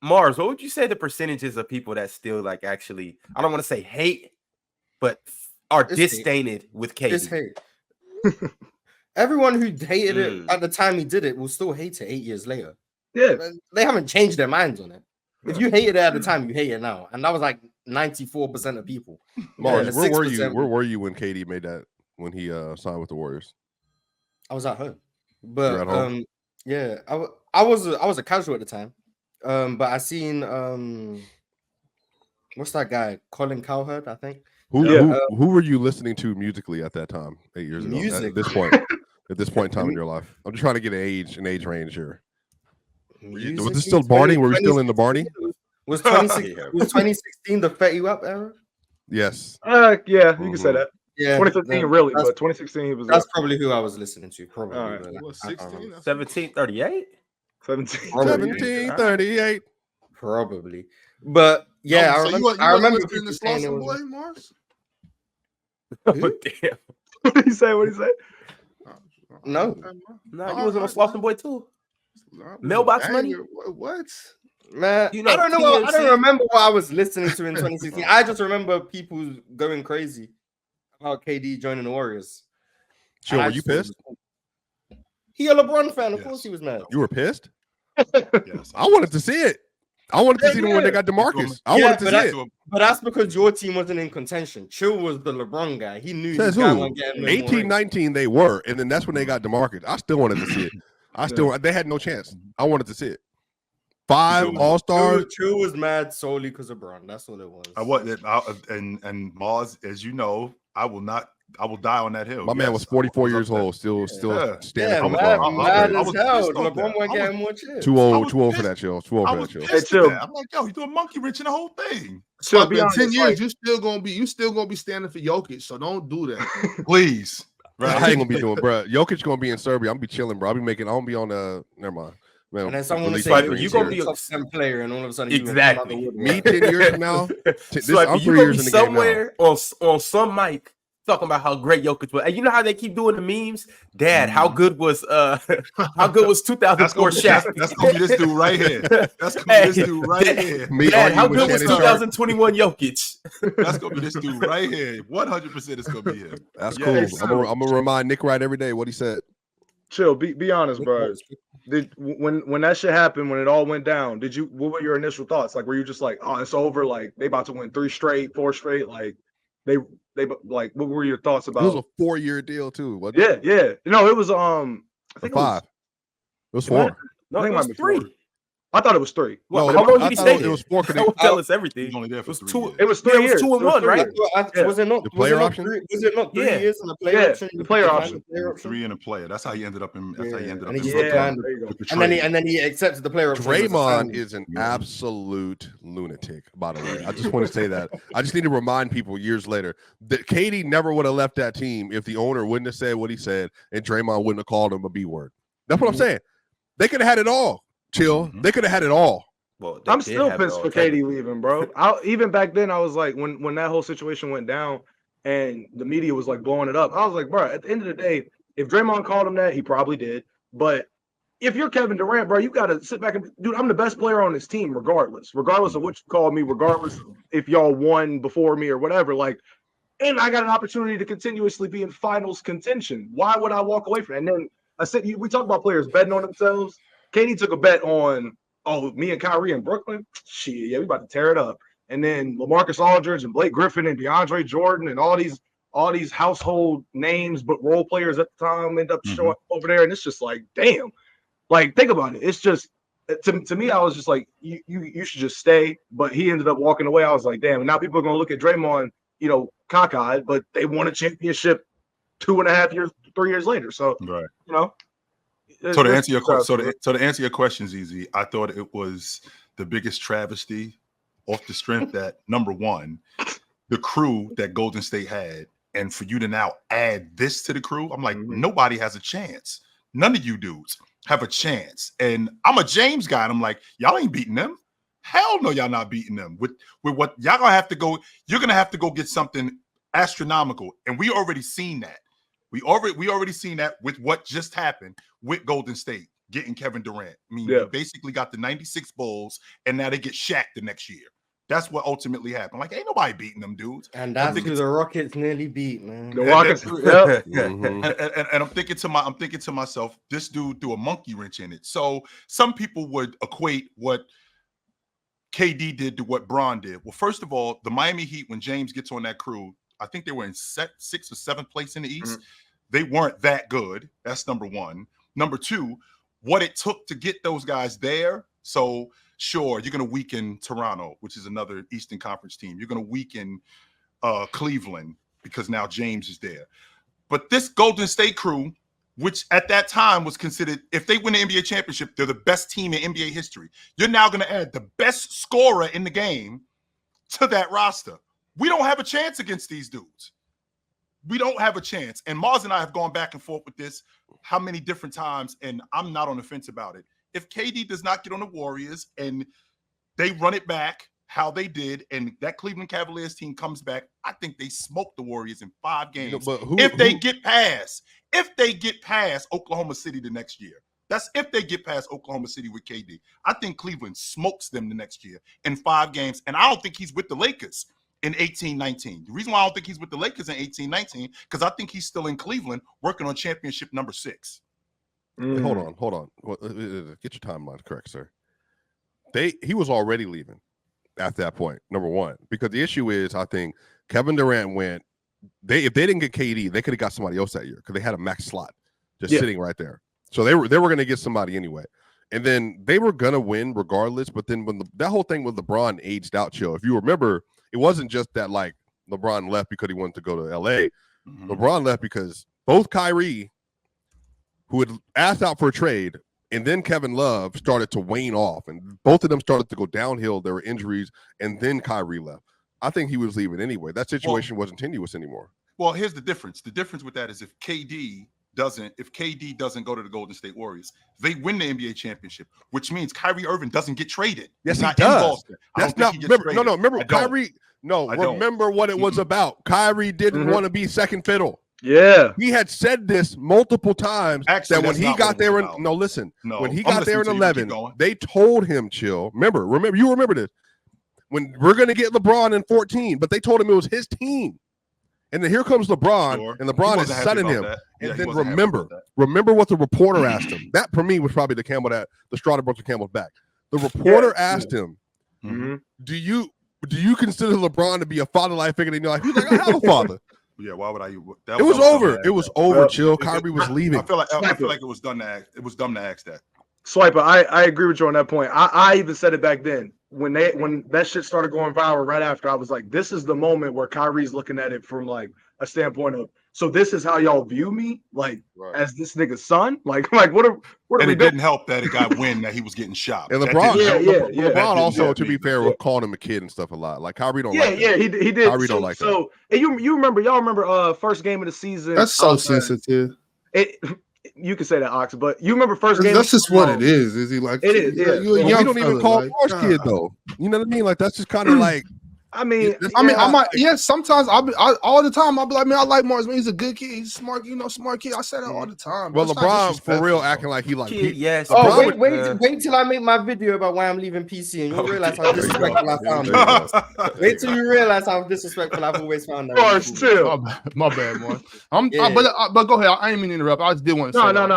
Mars, what would you say the percentages of people that still like actually, I don't want to say hate, but are disdained with KD? It's hate. Everyone who hated it at the time he did it will still hate it 8 years later. Yeah. They haven't changed their minds on it. If you hated it at the time, you hate it now. And that was like 94% of people. Mars, where were you? Where were you when KD made that, when he signed with the Warriors? I was at home. But yeah, I was a casual at the time. But I seen what's that guy? Colin Cowherd, I think. Who were you listening to musically at that time, 8 years ago? At this point in time in your life, I'm just trying to get an age range here. Was this still Barney? Were we still in the Barney? Was 2016 the Fetty Wap era? Yes. Yeah, you can say that. Yeah, 2015 really, but 2016 he was. That's probably who I was listening to. Probably. Right. 1738. 1738. Probably. But yeah, I remember in the Slauson Boy, Mars. Oh damn! What did he say? No, you was on a Slauson Boy too. Mailbox money. What? Man, I don't know. I don't remember what I was listening to in 2016. I just remember people going crazy about KD joining the Warriors. Sure, were you pissed? He a LeBron fan, of course he was mad. You were pissed? Yes. I wanted to see it. I wanted to see them when they got DeMarcus. I wanted to see it. But that's because your team wasn't in contention. Chill was the LeBron guy. He knew Says this guy who? wasn't getting 18-19 they were, and then that's when they got DeMarcus. I still wanted to see it. They had no chance. I wanted to see it. 5 All-Stars. Chill was mad solely because of Bron. That's all it was. I wasn't, and Mars, as you know, I will die on that hill. My man was 44 years old, still standing. Yeah, mad as hell. LeBron wasn't getting more chill. Too old for that chill. Too old for that chill. Hey, chill. I'm like, yo, you doing monkey wrench in the whole thing. So be in honest, 10 years, you still gonna be standing for Jokic. So don't do that, please. Right. I ain't gonna be doing, bro. Jokic gonna be in Serbia. I'm gonna be chilling, bro. I don't be on never mind. Man, and then someone will say you're gonna be a top 10 player, and all of a sudden exactly me 10 years from now. I'm 3 years in the somewhere game now. on some mic talking about how great Jokic was. And you know how they keep doing the memes? Dad, how good was 2004 Shaq? That's gonna be this dude right here. That's gonna be this dude right here. Dad, how good was 2021 Jokic? That's gonna be this dude right here. 100% it's gonna be him. That's cool. I'm gonna remind Nick Wright every day what he said. Chill, be honest, bro. When that shit happened, when it all went down, what were your initial thoughts? Like, were you just like, oh, it's over? Like, they about to win 3 straight, 4 straight? Like, they like, what were your thoughts about? It was a 4-year deal too, wasn't it? Yeah. No, it was I think 5. It was 4. No, I think it was 3. 4. I thought it was 3. Well, how long did he stay? It was 4. Tell us everything. He's only there for 3 years. It was 3 years. 2 and 1, right? Was it not the player option? Was it not 3 years in the player option? The player option. 3 and a player. That's how he ended up in. That's how he ended up. And then he accepted the player option. Draymond is an absolute lunatic. By the way, I just want to say that. I just need to remind people years later that KD never would have left that team if the owner wouldn't have said what he said and Draymond wouldn't have called him a B word. That's what I'm saying. They could have had it all. Chill. They could have had it all. Well, I'm still pissed for KD leaving, bro. Even back then, I was like, when that whole situation went down and the media was like blowing it up, I was like, bro, at the end of the day, if Draymond called him that, he probably did. But if you're Kevin Durant, bro, you got to sit back and, dude, I'm the best player on this team, regardless of what you call me, regardless if y'all won before me or whatever. Like, and I got an opportunity to continuously be in finals contention. Why would I walk away from it? And then I said, we talk about players betting on themselves. KD took a bet on, me and Kyrie in Brooklyn. Shit, yeah, we about to tear it up. And then LaMarcus Aldridge and Blake Griffin and DeAndre Jordan and all these household names, but role players at the time end up showing up over there. And it's just like, damn. Like, think about it. It's just to me, I was just like, you should just stay. But he ended up walking away. I was like, damn. And now people are gonna look at Draymond, cockeyed, but they won a championship 2.5 years, 3 years later. So right. So to answer your question, ZZ, I thought it was the biggest travesty off the strength that, number one, the crew that Golden State had, and for you to now add this to the crew, I'm like, nobody has a chance. None of you dudes have a chance. And I'm a James guy, and I'm like, y'all ain't beating them. Hell no, y'all not beating them. With what y'all gonna have to go, you're gonna have to go get something astronomical. And we already seen that. We already seen that with what just happened with Golden State. getting Kevin Durant. I mean, they basically got the 96 Bulls, and now they get Shaq the next year. That's what ultimately happened. Like, ain't nobody beating them dudes. And that's who the Rockets nearly beat, man. The Rockets, and I'm thinking to myself, this dude threw a monkey wrench in it. So some people would equate what KD did to what Bron did. Well, first of all, the Miami Heat, when James gets on that crew, I think they were in 6th or 7th place in the East. They weren't that good. That's number one. Number two, what it took to get those guys there. So sure, you're going to weaken Toronto, which is another Eastern Conference team. You're going to weaken Cleveland because now James is there. But this Golden State crew, which at that time was considered, if they win the NBA championship, they're the best team in NBA history. You're now going to add the best scorer in the game to that roster. We don't have a chance against these dudes. We don't have a chance. And Mars and I have gone back and forth with this how many different times, and I'm not on the fence about it. If KD does not get on the Warriors and they run it back how they did, and that Cleveland Cavaliers team comes back, I think they smoke the Warriors in 5 games. If they get past Oklahoma City the next year. That's if they get past Oklahoma City with KD. I think Cleveland smokes them the next year in 5 games, and I don't think he's with the Lakers in 18-19. The reason why I don't think he's with the Lakers in 18-19, because I think he's still in Cleveland working on championship number 6. Hold on. Get your timeline correct, sir. He was already leaving at that point, number one, because the issue is, I think Kevin Durant went. If they didn't get KD, they could have got somebody else that year because they had a max slot just sitting right there. So they were going to get somebody anyway, and then they were going to win regardless. But then when that whole thing with LeBron aged out, chill. If you remember, it wasn't just that like LeBron left because he wanted to go to LA. LeBron left because both Kyrie, who had asked out for a trade, and then Kevin Love started to wane off, and both of them started to go downhill. There were injuries, and then Kyrie left. I think he was leaving anyway. That situation wasn't tenuous anymore. Well, here's the difference. The difference with that is if KD doesn't go to the Golden State Warriors, they win the NBA championship, which means Kyrie Irving doesn't get traded. Yes, he does. Remember Kyrie. Remember what it was about. Kyrie didn't want to be second fiddle. Yeah, he had said this multiple times. Actually, that when he got there when he got there in 11, they told him, chill. Remember, you remember this. When we're going to get LeBron in 14, but they told him it was his team. And then here comes LeBron, and LeBron is sunning him. And then remember what the reporter asked him. That, for me, was probably the straw that broke the camel's back. The reporter asked him, do you consider LeBron to be a father-like figure in your life? He's like, I have a father. Yeah, why would I? It was over. It was over. Chill. Kyrie was leaving. I feel like it was dumb to ask that. Swiper, I agree with you on that point. I even said it back then when that shit started going viral. Right after, I was like, this is the moment where Kyrie's looking at it from like a standpoint of, so this is how y'all view me, like as this nigga's son, like what are and it didn't help that it got wind that he was getting shot. And LeBron also, to be fair, called him a kid and stuff a lot. Like Kyrie don't like that. he did. Kyrie don't like that. So and y'all remember first game of the season. That's so sensitive. You can say that, Ox, but you remember first game. That's just what it is. Is he like? It is. Yeah. You don't even call him first kid though. You know what I mean? Like that's just kind of like. I might. Yeah, sometimes all the time I'll be like, man, I like Mars. Man, he's a good kid. He's smart. Smart kid. I say that all the time. Well, LeBron for real acting like he like. Yes. Oh, wait till I make my video about why I'm leaving PC, and you'll realize how disrespectful I found it. Wait till you realize how disrespectful I've always found that. Mars too. My bad, Mars. But go ahead. I didn't mean to interrupt. I just did want to say. No.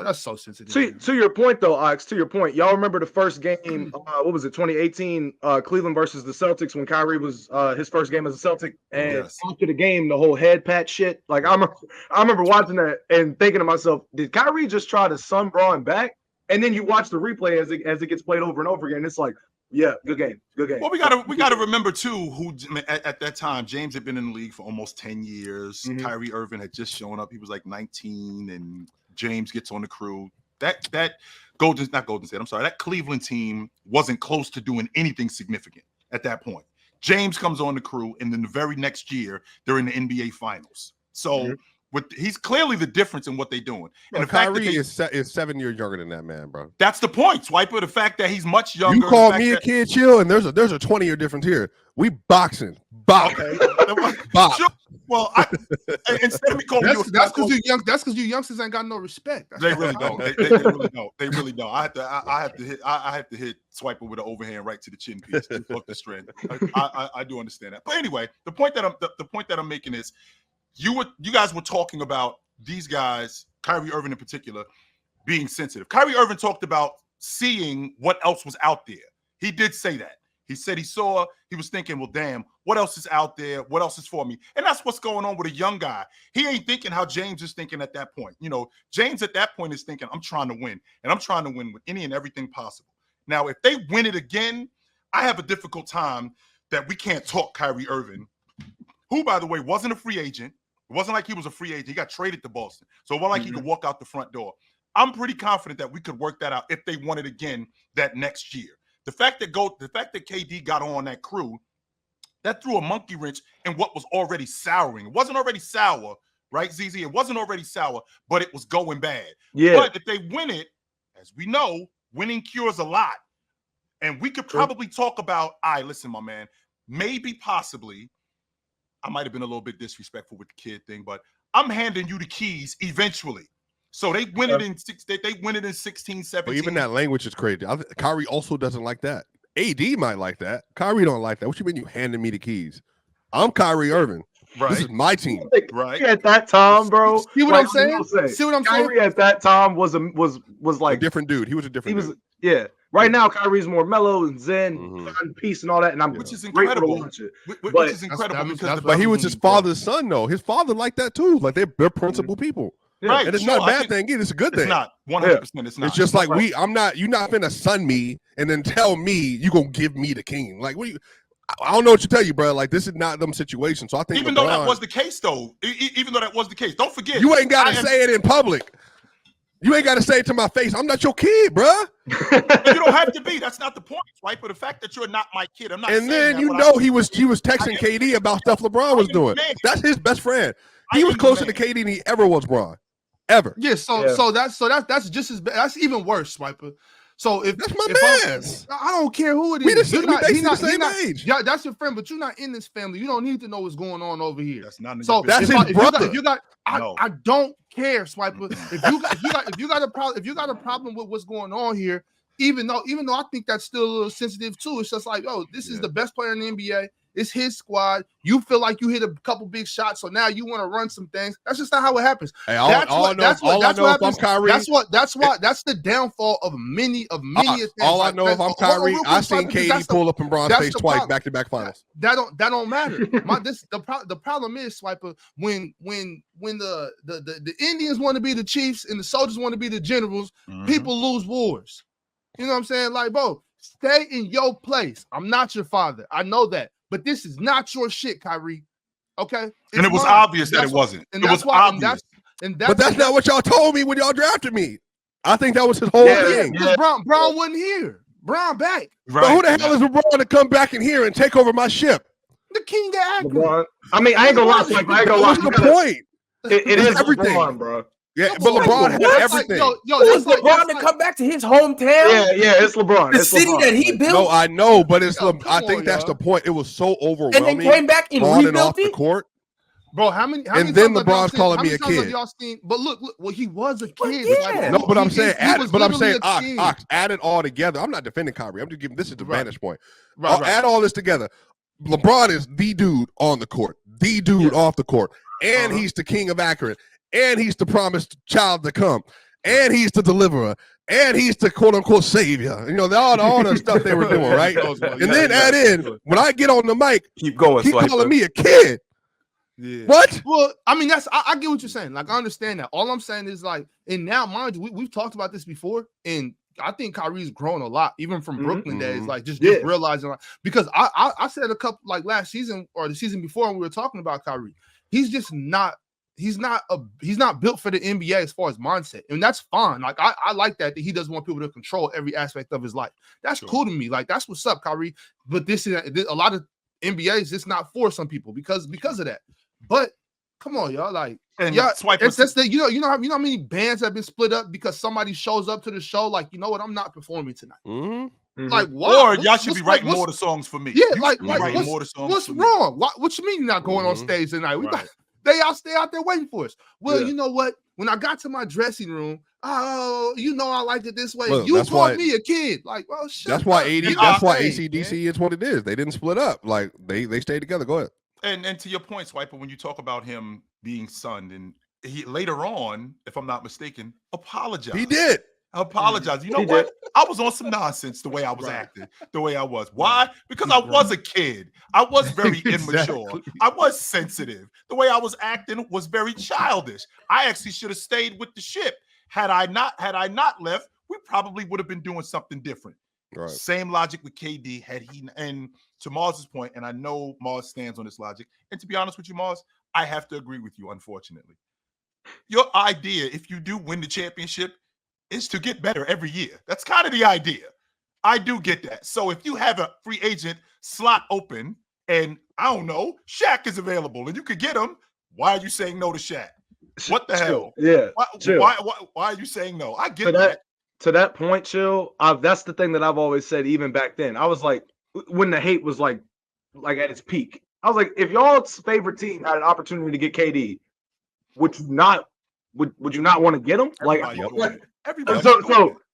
That's so sensitive. To your point though, Ox. To your point, y'all remember the first game? What was it? 2018, Cleveland versus the Celtics when Kyrie was his first game as a Celtic, and after the game, the whole head pat shit. Like I remember watching that and thinking to myself, did Kyrie just try to sun Braun back? And then you watch the replay as it gets played over and over again. It's like, yeah, good game. Well, we gotta remember too who at that time James had been in the league for almost 10 years. Kyrie Irving had just shown up. He was like 19, and James gets on the crew. That Cleveland team wasn't close to doing anything significant at that point. James comes on the crew, and then the very next year, they're in the NBA Finals. So he's clearly the difference in what they're doing. And the Kyrie is 7 years younger than that man, bro. That's the point, Swiper. The fact that he's much younger. You call me a kid, chill, and there's a 20-year difference here. We boxing Bop. Okay. Bop. Sure. Well, instead of me calling you, that's because you young. That's because you youngsters ain't got no respect. They really don't. They really don't. They really don't. I have to hit Swiper with an overhand right to the chin piece. Fuck the strand. I do understand that. But anyway, the point that I'm making is, you guys were talking about these guys, Kyrie Irving in particular, being sensitive. Kyrie Irving talked about seeing what else was out there. He did say that. He said he was thinking, well, damn, what else is out there? What else is for me? And that's what's going on with a young guy. He ain't thinking how James is thinking at that point. You know, James at that point is thinking, I'm trying to win, and I'm trying to win with any and everything possible. Now, if they win it again, I have a difficult time that we can't talk Kyrie Irving, who, by the way, wasn't a free agent. It wasn't like he was a free agent. He got traded to Boston. So it wasn't like he could walk out the front door. I'm pretty confident that we could work that out if they won it again that next year. The fact that KD got on that crew, that threw a monkey wrench in what was already souring. It wasn't already sour, right, ZZ? It wasn't already sour, but it was going bad. Yeah. But if they win it, as we know, winning cures a lot. And we could probably talk about, listen, my man, maybe possibly, I might have been a little bit disrespectful with the kid thing, but I'm handing you the keys eventually. So they win it in 16, 17. But even that language is crazy. Kyrie also doesn't like that. AD might like that. Kyrie don't like that. What you mean you handing me the keys? I'm Kyrie Irving. Right. This is my team. Right. At that time, bro. See what I'm saying? See what I'm saying? Kyrie at that time was like a different dude. He was a different dude. Yeah. Right now, Kyrie's more mellow and zen, peace, and all that. And which is incredible. Which is incredible but he was his father's son, though. His father liked that too. Like they're principal people. Yeah. Right. And it's not a bad thing either. It's a good thing. It's not 100%. It's not. It's just like you're not finna son me and then tell me you gonna give me the king. Like I don't know what to tell you, bro. Like this is not them situations. So I think even though that was the case, though, don't forget you ain't gotta say it in public. You ain't got to say it to my face. I'm not your kid, bruh. You don't have to be. That's not the point, right? But the fact that you're not my kid, I'm not. And then he was texting KD about stuff LeBron was doing. That's his best friend. He was closer to KD than he ever was, Bron. Ever. Yeah. So that's just as bad. That's even worse, Swiper. So that's my man. I don't care who it is. He's not the same age. Yeah, that's your friend, but you're not in this family. You don't need to know what's going on over here. That's not. So that's his brother. I don't care, Swiper. If you got a problem with what's going on here, even though I think that's still a little sensitive too. It's just like, this is the best player in the NBA. It's his squad. You feel like you hit a couple big shots, so now you want to run some things. That's just not how it happens. Hey, that's the downfall of many of things. All I know if I'm Kyrie, I seen KD pull up in Bron's face twice, back-to-back finals. That don't matter. The problem is, Swiper, when the Indians want to be the Chiefs and the soldiers want to be the generals, people lose wars. You know what I'm saying? Like, bro, stay in your place. I'm not your father. I know that. But this is not your shit, Kyrie. Okay? And it was obvious that it wasn't. It was obvious. But that's not what y'all told me when y'all drafted me. I think that was his whole thing. Because Bron wasn't here. Bron back. Right. But who the hell is LeBron to come back in here and take over my ship? The king of Akron. LeBron. I mean, I ain't gonna lie. What's the point? It is everything, LeBron, bro. Yeah, but LeBron had everything. It's LeBron to come back to his hometown. Yeah, it's LeBron. The city that he built. No, I know, but it's. I think that's the point. It was so overwhelming. And then came back and rebuilt off the court. Bro, how many and then LeBron's calling me a kid. Y'all seen? But look, well, he was a kid. Yeah. No, but I'm saying, Ox, add it all together. I'm not defending Kyrie. I'm just giving this is the vantage point. Add all this together. LeBron is the dude on the court, the dude off the court, and he's the king of Akron. And he's the promised child to come. And he's the deliverer. And he's the quote-unquote savior. You know, all the stuff they were doing, right? And then add in, when I get on the mic, keep calling me a kid. Yeah. What? Well, I mean, I get what you're saying. Like, I understand that. All I'm saying is, like, and now, mind you, we've talked about this before, and I think Kyrie's grown a lot, even from Brooklyn days. Like, just realizing, like, because I said a couple, like, last season or the season before when we were talking about Kyrie, he's just not. He's not built for the NBA as far as mindset, and that's fine. Like I like that he doesn't want people to control every aspect of his life. That's cool to me. Like that's what's up, Kyrie. But this is a lot of NBAs. It's not for some people because of that. But come on, y'all. Like it's just that you know how many bands have been split up because somebody shows up to the show like, you know what, I'm not performing tonight. Like, why? Or y'all should be writing more of the songs for me. Yeah, like writing more of the songs. What's wrong? What you mean you're not going on stage tonight? We got they stay out there waiting for us. Well, you know what? When I got to my dressing room, I like it this way. Look, you called me a kid. Like, well, shut that's up. why AC/DC is what it is. They didn't split up. Like they stayed together. Go ahead. And to your point, Swiper, when you talk about him being sunned, and he later on, if I'm not mistaken, apologized. He did. Apologize. You know what? I was on some nonsense the way I was acting, the way I was. Why? Because I was a kid. I was very immature. I was sensitive. The way I was acting was very childish. I actually should have stayed with the ship. Had I not left, we probably would have been doing something different. Right. Same logic with KD. And to Mars's point, and I know Mars stands on this logic. And to be honest with you, Mars, I have to agree with you, unfortunately. Your idea, if you do win the championship, is to get better every year. That's kind of the idea. I do get that. So if you have a free agent slot open and I don't know, Shaq is available and you could get him, why are you saying no to Shaq? What the hell? Yeah. Why are you saying no? I get that. To that point, Chill, that's the thing that I've always said even back then. I was like, when the hate was like at its peak, I was like, if y'all's favorite team had an opportunity to get KD, would you not want to get him?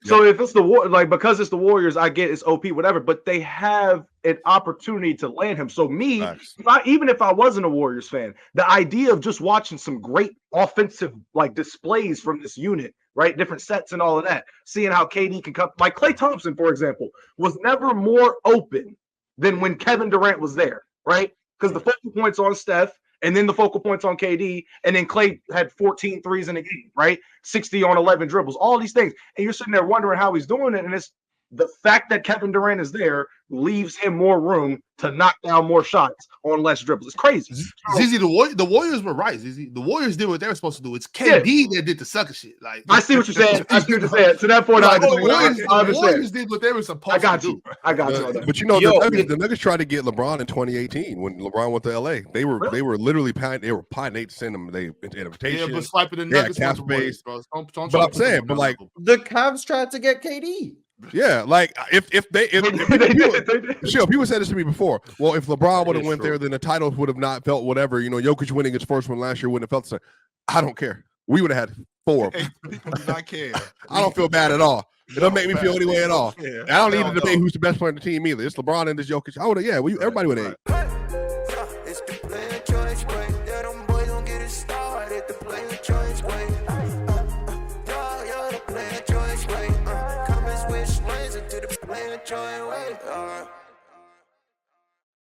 So if it's the war, like because it's the Warriors, I get it's OP, whatever, but they have an opportunity to land him. So even if I wasn't a Warriors fan, the idea of just watching some great offensive like displays from this unit, right? Different sets and all of that, seeing how KD can come, like Klay Thompson, for example, was never more open than when Kevin Durant was there, right? Because the focal points on Steph. And then the focal points on KD, and then Klay had 14 threes in a game, right? 60 on 11 dribbles, all these things. And you're sitting there wondering how he's doing it. And it's the fact that Kevin Durant is there leaves him more room to knock down more shots on less dribbles. It's crazy. Zizi, the Warriors were right. Zizi. The Warriors did what they were supposed to do. It's KD that did the sucker shit. Like I see what you're saying. To that point, the Warriors did what they were supposed to do. I got you. But the Nuggets tried to get LeBron in 2018 when LeBron went to LA. They were literally paying Nate to send them an invitation. Yeah, but swiping the Nuggets cap space. Bro. But I'm saying, but like the Cavs tried to get KD. Yeah, like if people said this to me before. Well, if LeBron would have went there, then the titles would have not felt whatever. You know, Jokic winning his first one last year wouldn't have felt the same. I don't care. We would have had 4. People do not care. I don't feel bad at all. It doesn't make me feel any way at all. I don't need to debate who's the best player on the team either. It's LeBron and this Jokic. Everybody would have.